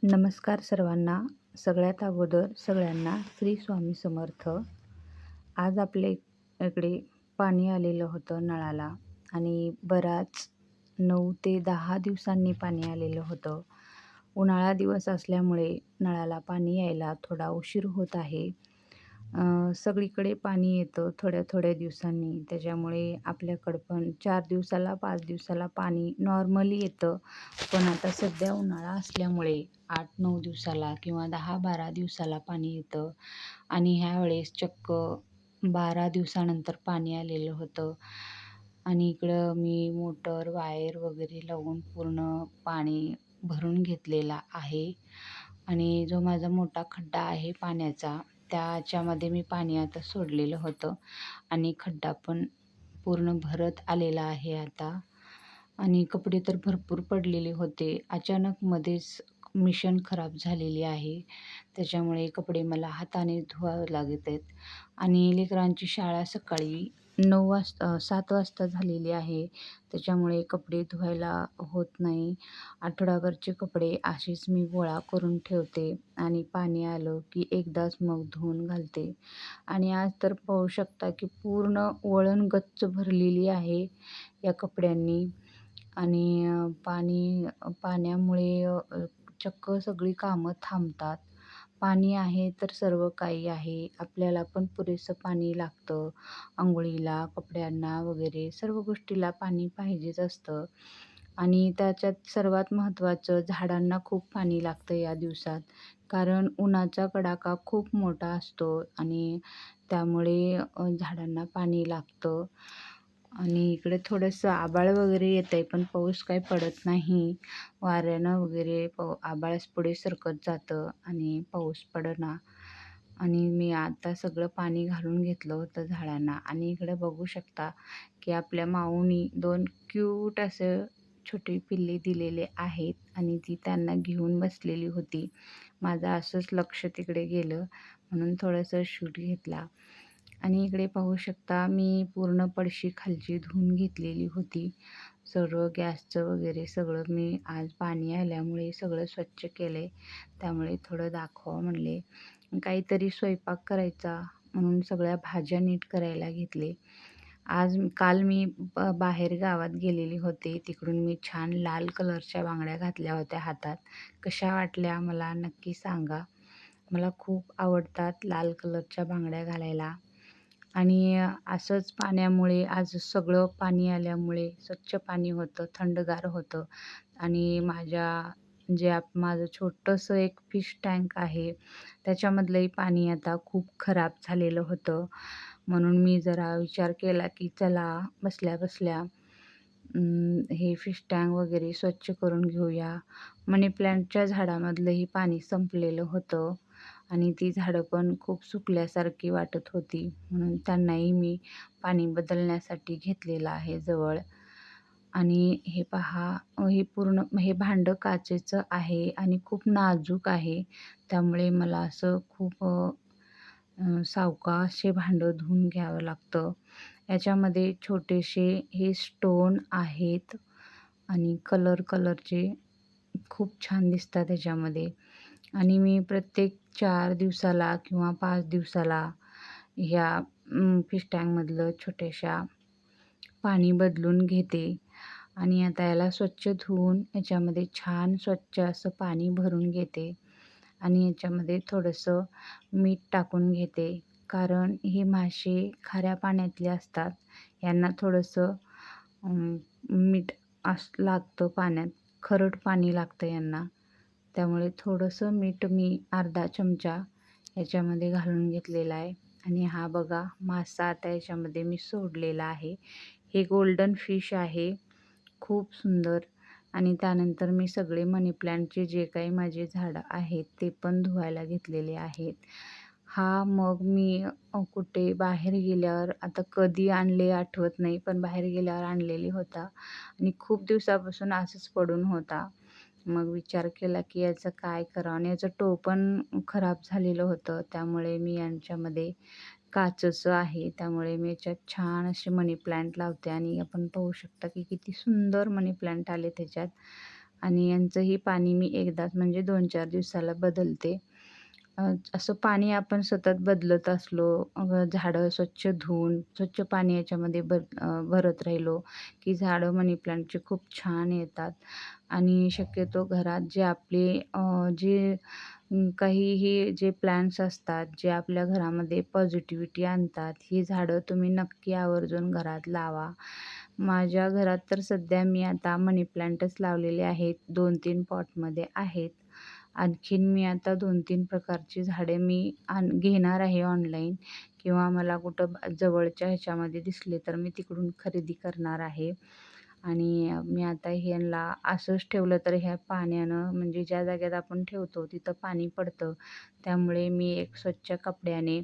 नमस्कार सर्वांना. सगळ्यात अगोदर सगळ्यांना श्री स्वामी समर्थ. आज आपल्या इकडे पाणी आलेलं होतं नळाला आणि बराच 9 ते 10 दिवसांनी पाणी आलेलं होतं. उन्हाळा दिवस असल्यामुळे नळाला पाणी यायला थोडा उशीर होत आहे. सगळीकडे पाणी येतं थोड्या-थोड्या दिवसांनी. त्याच्यामुळे आपल्याकडं पण 4 दिवसाला, 5 दिवसाला पाणी नॉर्मली येतं. पण आता सध्या उन्हाळा असल्यामुळे 8-9 दिवसाला किंवा 10-12 दिवसाला पाणी येतं आणि ह्यावेळेस चक्क 12 दिवसानंतर पाणी आलेलं होतं आणि इकडं मी मोटर, वायर वगैरे लावून पूर्ण पाणी भरून घेतलेला आहे आणि जो माझा मोठा खड्डा आहे पाण्याचा, त्याच्यामध्ये मी पाणी आता सोडलेलं होतं आणि खड्डा पण पूर्ण भरत आलेला आहे आता. आणि कपडे तर भरपूर पडलेले होते. अचानक मध्येच मिशन खराब झालेली आहे. त्याच्यामुळे कपडे मला हाताने धुवावे लागत आहेत आणि लेकरांची शाळा सकाळी 7 वाजता झालेली आहे. त्याच्यामुळे कपडे धुवायला होत नाही. आठवडाभरचे कपडे असेच मी गोळा करून ठेवते आणि पाणी आलं की एकदाच मग धुवून घालते. आणि आज तर पाहू शकता की पूर्ण वळण गच्च भरलेली आहे या कपड्यांनी. आणि पाण्यामुळे चक्क सगळी कामं थांबतात. पाणी आहे तर सर्व काही आहे. आपल्याला पण पुरेसं पाणी लागतं. अंघोळीला, कपड्यांना वगैरे सर्व गोष्टीला पाणी पाहिजेच असतं. आणि त्याच्यात सर्वात महत्त्वाचं झाडांना खूप पाणी लागतं या दिवसात. कारण उन्हाचा कडाका खूप मोठा असतो आणि त्यामुळे झाडांना पाणी लागतं. आणि इकडे थोडंसं आभाळ वगैरे येतंय पण पाऊस काही पडत नाही. वाऱ्यानं वगैरे आभाळच पुढे सरकत जातं आणि पाऊस पडेना. आणि मी आता सगळं पाणी घालून घेतलं होतं झाडांना आणि इकडे बघू शकता की आपल्या माऊनी 2 क्यूट असं छोटी पिल्ली दिलेले आहेत आणि ती त्यांना घेऊन बसलेली होती. माझं असंच लक्ष तिकडे गेलं म्हणून थोडंसं शूट घेतला. आणि इकडे पाहू शकता मी पूर्ण पडशी खालची धुवून घेतलेली होती. सर्व गॅसचं वगैरे सगळं मी आज पाणी आल्यामुळे सगळं स्वच्छ केलं त्यामुळे थोडं दाखवावं म्हणले. काहीतरी स्वयंपाक करायचा म्हणून सगळ्या भाज्या नीट करायला घेतले. काल मी बाहेर गावात गेलेले होते. तिकडून मी छान लाल कलरच्या बांगड्या घातल्या होत्या हातात. कशा वाटल्या मला नक्की सांगा. मला खूप आवडतात लाल कलरच्या बांगड्या घालायला. आणि असंच पाण्यामुळे आज सगळं पाणी आल्यामुळे स्वच्छ पाणी होतं, थंडगार होतं आणि माझं छोटंसं एक फिश टँक आहे, त्याच्यामधलंही पाणी आता खूप खराब झालेलं होतं. म्हणून मी जरा विचार केला की चला बसल्या-बसल्या हे फिश टँक वगैरे स्वच्छ करून घेऊया. मनी प्लांटच्या झाडामधलंही पाणी संपलेलं होतं आणि ती झाडं पण खूप सुकल्यासारखी वाटत होती. म्हणून त्यांनाही मी पाणी बदलण्यासाठी घेतलेलं आहे जवळ. आणि हे पहा हे भांडं काचेचं आहे आणि खूप नाजूक आहे. त्यामुळे मला असं खूप सावकाश हे भांडं धुवून घ्यावं लागतं. याच्यामध्ये छोटेसे हे स्टोन आहेत आणि कलरचे खूप छान दिसतात त्याच्यामध्ये. आणि मी प्रत्येक 4 दिवसाला किंवा 5 दिवसाला ह्या फिश टँकमधलं छोट्याशा पाणी बदलून घेते. आणि आता याला स्वच्छ धुवून याच्यामध्ये छान स्वच्छ असं पाणी भरून घेते आणि याच्यामध्ये थोडंसं मीठ टाकून घेते. कारण हे मासे खाऱ्या पाण्यातले असतात. यांना थोडंसं मीठ लागतं पाण्यात. खरट पाणी लागतं यांना. त्यामुळे थोडंसं मीठ मी अर्धा चमचा याच्यामध्ये घालून घेतलेला आहे. आणि हा बघा मासा आता याच्यामध्ये मी सोडलेला आहे. हे गोल्डन फिश आहे. खूप सुंदर. आणि त्यानंतर मी सगळे मनी प्लांटचे जे काही माझे झाडं आहेत ते पण धुवायला घेतलेले आहेत. हा मग मी कुठे बाहेर गेल्यावर आता कधी आणले आठवत नाही, पण बाहेर गेल्यावर आणलेली होता आणि खूप दिवसापासून असंच पडून होता. मग विचार केला की याचं काय करावं आणि याचं टोप पण खराब झालेलं होतं. त्यामुळे मी यांच्यामध्ये काचेचं आहे त्यामुळे मी याच्यात छान असे मनी प्लांट लावते आणि आपण पाहू शकता की किती सुंदर मनी प्लांट आले त्याच्यात. आणि यांचंही पाणी मी एकदाच म्हणजे 2-4 दिवसाला बदलते. असं पाणी आपण सतत बदलत असलो, झाडं स्वच्छ धुवून, स्वच्छ पाणी याच्यामध्ये भरत राहिलो, की झाडं मनी प्लांटची खूप छान येतात. आणि शक्यतो घरात जे आपले जे काही हे जे प्लांट्स असतात, जे आपल्या घरामध्ये पॉझिटिव्हिटी आणतात, ही झाडं तुम्ही नक्की आवर्जून घरात लावा. माझ्या घरात तर सध्या मी आता मनी प्लांटच लावलेले आहेत. 2-3 पॉटमध्ये आहेत. आणखीन मी आता 2-3 प्रकारची झाडे मी घेणार आहे ऑनलाईन किंवा मला कुठं जवळच्या ह्याच्यामध्ये दिसले तर मी तिकडून खरेदी करणार आहे. आणि मी आता ह्यांना असंच ठेवलं तर ह्या पाण्यानं म्हणजे ज्या जागेत आपण ठेवतो तिथं पाणी पडतं. त्यामुळे मी एक स्वच्छ कपड्याने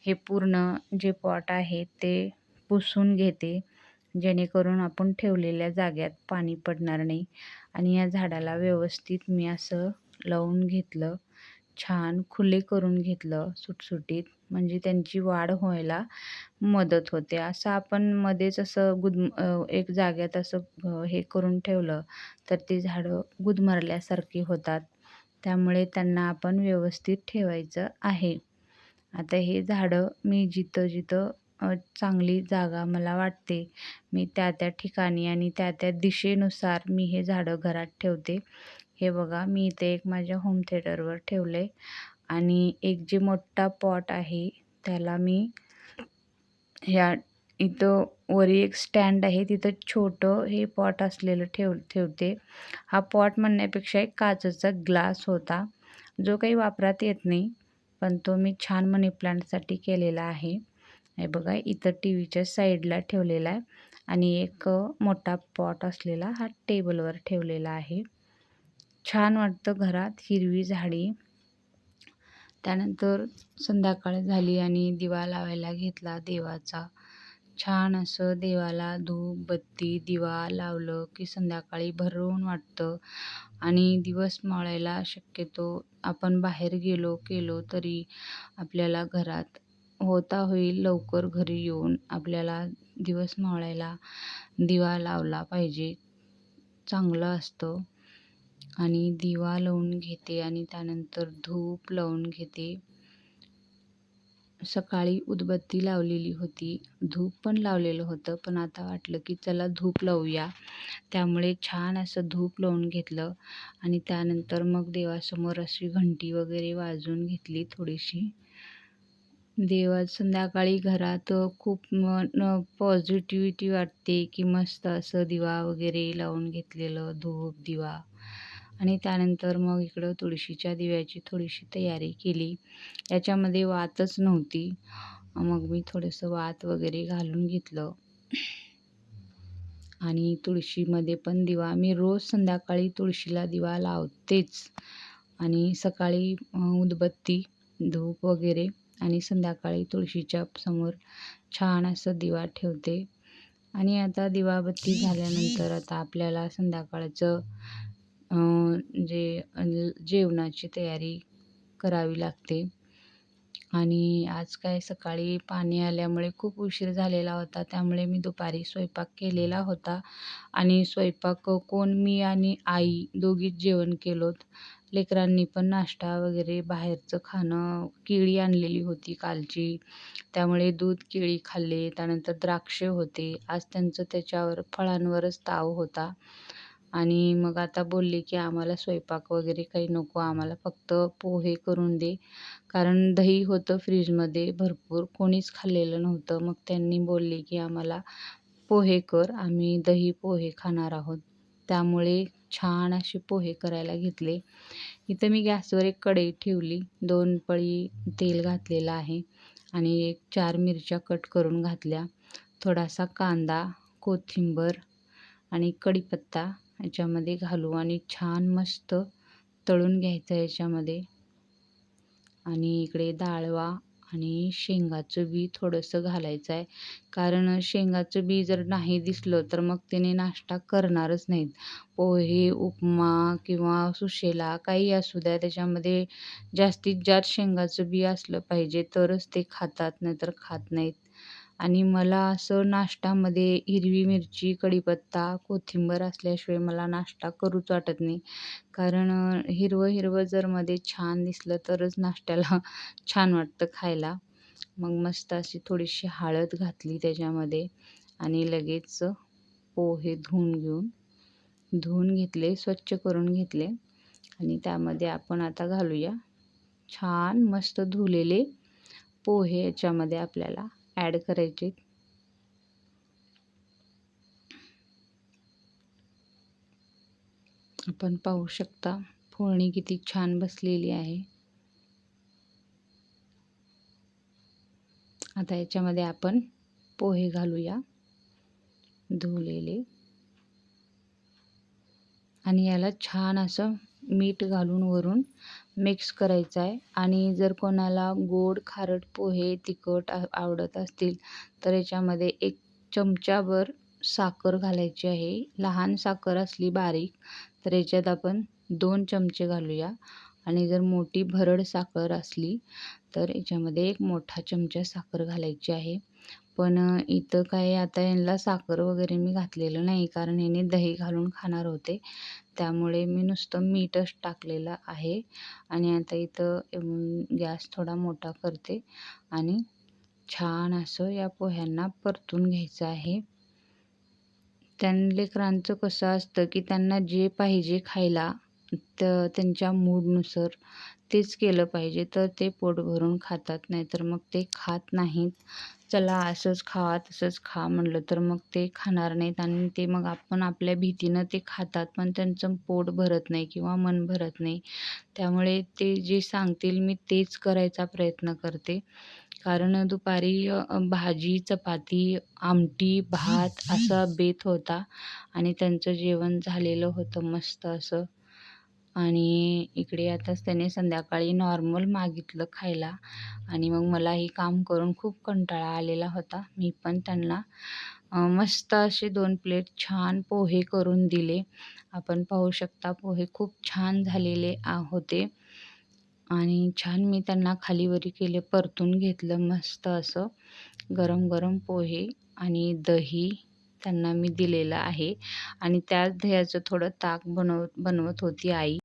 हे पूर्ण जे पॉट आहे ते पुसून घेते, जेणेकरून आपण ठेवलेल्या जाग्यात पाणी पडणार नाही. आणि या झाडाला व्यवस्थित मी असं लावून घेतलं. छान खुले करून घेतलं सुटसुटीत, म्हणजे त्यांची वाढ व्हायला मदत होते. असं आपण मध्येच असं एक जाग्यात असं हे करून ठेवलं तर ती झाडं गुदमरल्यासारखी होतात. त्यामुळे त्यांना आपण व्यवस्थित ठेवायचं आहे. आता हे झाडं मी जिथं-जिथं चांगली जागा मला वाटते, मी त्या-त्या ठिकाणी आणि त्या-त्या दिशेनुसार मी हे झाडं घरात ठेवते. हे बघा, मी इथे एक माझ्या होम थिएटरवर ठेवलंय आणि एक जे मोठा पॉट आहे त्याला मी ह्या इथं वरी एक स्टँड आहे, तिथं छोटं हे पॉट असलेलं ठेवते. हा पॉट म्हणण्यापेक्षा एक काचेचा ग्लास होता, जो काही वापरात येत नाही, पण तो मी छान मनी प्लांटसाठी केलेला आहे. हे बघा, इथं टीव्हीच्या साईडला ठेवलेला आहे आणि एक मोठा पॉट असलेला हा टेबलवर ठेवलेला आहे. छान वाटतं घरात हिरवी झाडी. त्यानंतर संध्याकाळ झाली आणि दिवा लावायला घेतला देवाचा. छान असं देवाला धूप, बत्ती, दिवा लावलं की संध्याकाळी भरून वाटतं. आणि दिवस मावळायला शक्यतो आपण बाहेर केलो तरी आपल्याला घरात होता होईल लवकर घरी येऊन आपल्याला दिवस मावळायला दिवा लावला पाहिजे. चांगलं असतं. आणि दिवा लावून घेते आणि त्यानंतर धूप लावून घेते. सकाळी उदबत्ती लावलेली होती, धूप पण लावलेलं होतं, पण आता वाटलं की चला धूप लावूया. त्यामुळे छान असं धूप लावून घेतलं आणि त्यानंतर मग देवासमोर अशी घंटी वगैरे वाजवून घेतली थोडीशी. संध्याकाळी घरात खूप पॉझिटिव्हिटी वाटते, की मस्त असं दिवा वगैरे लावून घेतलेलं धूप, दिवा. आणि त्यानंतर मग इकडं तुळशीच्या दिव्याची थोडीशी तयारी केली. याच्यामध्ये वातच नव्हती. मग मी थोडंसं वात वगैरे घालून घेतलं. आणि तुळशीमध्ये पण दिवा मी रोज संध्याकाळी तुळशीला दिवा लावतेच. आणि सकाळी उदबत्ती, धूप वगैरे आणि संध्याकाळी तुळशीच्या समोर छान असं दिवा ठेवते. आणि आता दिवाबत्ती झाल्यानंतर आता आपल्याला संध्याकाळचं जेवणाची तयारी करावी लागते. आणि आज काय सकाळी पाणी आल्यामुळे खूप उशीर झालेला होता, त्यामुळे मी दुपारी स्वयंपाक केलेला होता. आणि स्वयंपाक मी आणि आई दोघीच जेवण केलोत. लेकरांनी पण नाश्ता वगैरे बाहेरचं खाणं, केळी आणलेली होती कालची, त्यामुळे दूध, केळी खाल्ले. त्यानंतर द्राक्षे होते. आज त्यांचं त्याच्यावर फळांवरच ताव होता. आणि मग आता बोलले की आम्हाला स्वयंपाक वगैरे काही नको, आम्हाला फक्त पोहे करून दे. कारण दही होतं फ्रीजमध्ये भरपूर, कोणीच खाल्लेलं नव्हतं. मग त्यांनी बोलले की आम्हाला पोहे कर, आम्ही दही पोहे खाणार आहोत. त्यामुळे छान असे पोहे करायला घेतले. इथं मी गॅसवर एक कढई ठेवली, 2 पळी तेल घातलेलं आहे आणि 4 मिरच्या कट करून घातल्या. थोडासा कांदा, कोथिंबीर आणि कढीपत्ता याच्यामध्ये घालू आणि छान मस्त तळून घ्यायचं याच्यामध्ये. आणि इकडे डाळवा आणि शेंगाचं बी थोडंसं घालायचं आहे. कारण शेंगाचं बी जर नाही दिसलं तर मग त्याने नाश्ता करणारच नाहीत. पोहे, उपमा किंवा सुशेला काही असू द्या, त्याच्यामध्ये जास्तीत जास्त शेंगाचं बी असलं पाहिजे तरच ते खातात, नाहीतर खात नाहीत. आणि मला असं नाश्त्यामध्ये हिरवी मिरची, कढीपत्ता, कोथिंबीर असल्याशिवाय मला नाश्ता करूच वाटत नाही. कारण हिरवं-हिरवं जर मध्ये छान दिसलं तरच नाश्त्याला छान वाटतं खायला. मग मस्त अशी थोडीशी हळद घातली त्याच्यामध्ये आणि लगेच पोहे धुवून घेतले, स्वच्छ करून घेतले आणि त्यामध्ये आपण आता घालूया छान मस्त धुलेले पोहे याच्यामध्ये आपल्याला ॲड करायचे. आपण पाहू शकता फोडणी किती छान बसलेली आहे. आता याच्यामध्ये आपण पोहे घालूया धुवलेले आणि याला छान असं मीठ घालून वरून मिक्स करायचं आहे. आणि जर कोणाला गोड खारट पोहे तिखट आवडत असतील तर याच्यामध्ये 1 चमचाभर साखर घालायची आहे. लहान साखर असली बारीक तर याच्यात आपण 2 चमचे घालूया आणि जर मोठी भरड साखर असली तर याच्यामध्ये 1 मोठा चमचा साखर घालायची आहे. पण इथं काय आता यांना साखर वगैरे मी घातलेलं नाही, कारण याने दही घालून खाणार होते. त्यामुळे मी नुसतं मीठच टाकलेलं आहे. आणि आता इथं गॅस थोडा मोठा करते आणि छान असं या पोह्यांना परतून घ्यायचं आहे. लेकरांचं कसं असतं की त्यांना जे पाहिजे खायला त्यांच्या मूडनुसार तेच केलं पाहिजे, तर ते पोट भरून खातात. नाहीतर मग ते खात नाहीत. चला असंच खावा, तसंच खा म्हणलं तर मग ते खाणार नाहीत आणि ते मग आपण आपल्या भीतीनं ते खातात, पण त्यांचं पोट भरत नाही किंवा मन भरत नाही. त्यामुळे ते जे सांगतील मी तेच करायचा प्रयत्न करते. कारण दुपारी भाजी, चपाती, आमटी, भात असा बेत होता आणि त्यांचं जेवण झालेलं होतं मस्त असं. आणि इकडे आता त्याने संध्याकाळी नॉर्मल मागितलं खायला आणि मग मलाही काम करून खूप कंटाळा आलेला होता. मी पण त्यांना मस्त असे 2 प्लेट छान पोहे करून दिले. आपण पाहू शकता पोहे खूप छान झालेले होते आणि छान मी त्यांना खालीवरी केले, परतून घेतलं मस्त असं. गरम-गरम पोहे आणि दही त्यांना मी दिलेलं आहे आणि त्याच दह्याचं थोडं ताक बनवत होती आई.